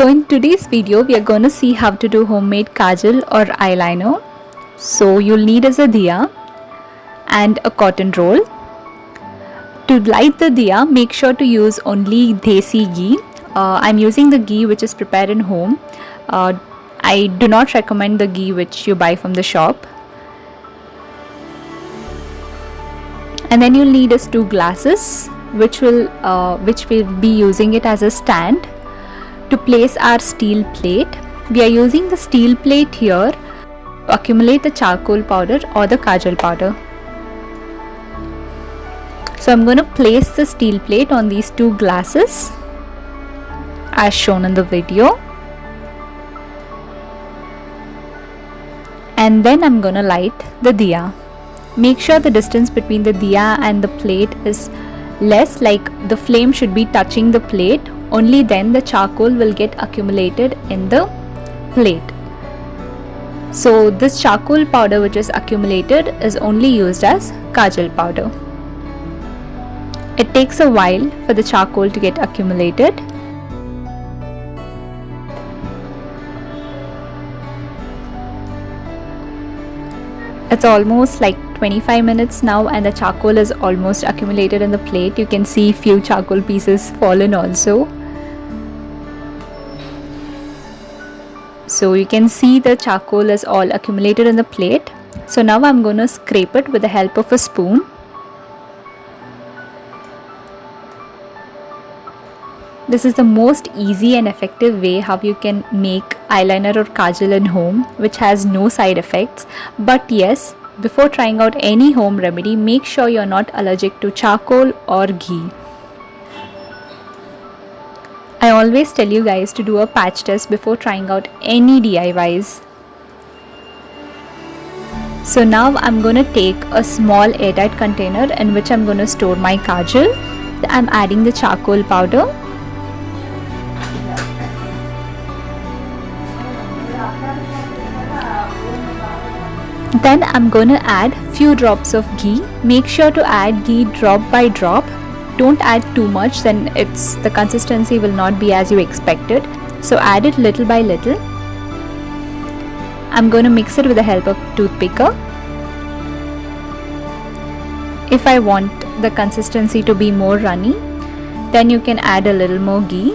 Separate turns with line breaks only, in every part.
So in today's video we are going to see how to do homemade kajal or eyeliner. So you'll need as a diya and a cotton roll. To light the diya, make sure to use only desi ghee. I'm using the ghee which is prepared in home. I do not recommend the ghee which you buy from the shop. And then you'll need is 2 glasses which we'll be using it as a stand to place our steel plate. We are using the steel plate here to accumulate the charcoal powder or the kajal powder. So I'm going to place the steel plate on these 2 glasses as shown in the video. And then I'm going to light the diya. Make sure the distance between the diya and the plate is less, like the flame should be touching the plate. Only then the charcoal will get accumulated in the plate. So this charcoal powder which is accumulated is only used as kajal powder. It takes a while for the charcoal to get accumulated. It's almost like 25 minutes now and the charcoal is almost accumulated in the plate. You can see few charcoal pieces fallen also. So you can see the charcoal is all accumulated in the plate. So now I'm going to scrape it with the help of a spoon. This is the most easy and effective way how you can make eyeliner or kajal in home, which has no side effects. But yes, before trying out any home remedy, make sure you're not allergic to charcoal or ghee. I always tell you guys to do a patch test before trying out any DIYs. So now I'm going to take a small airtight container in which I'm going to store my kajal. I'm adding the charcoal powder. Then I'm going to add few drops of ghee. Make sure to add ghee drop by drop. Don't add too much, then the consistency will not be as you expected. So add it little by little. I'm going to mix it with the help of toothpicker. If I want the consistency to be more runny, then you can add a little more ghee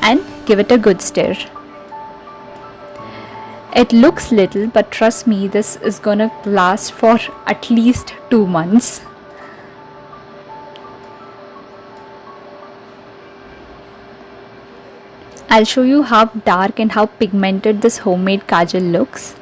and give it a good stir. It looks little, but trust me, this is gonna last for at least 2 months. I'll show you how dark and how pigmented this homemade kajal looks.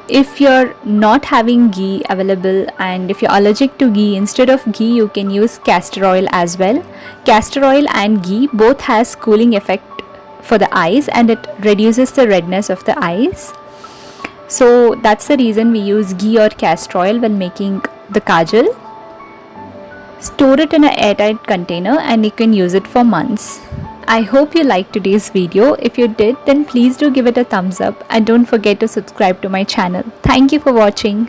If you're not having ghee available and if you're allergic to ghee, instead of ghee you can use castor oil as well. Castor oil and ghee both has cooling effect for the eyes and it reduces the redness of the eyes. So that's the reason we use ghee or castor oil when making the kajal. Store it in an airtight container and you can use it for months. I hope you liked today's video. If you did, then please do give it a thumbs up and don't forget to subscribe to my channel. Thank you for watching.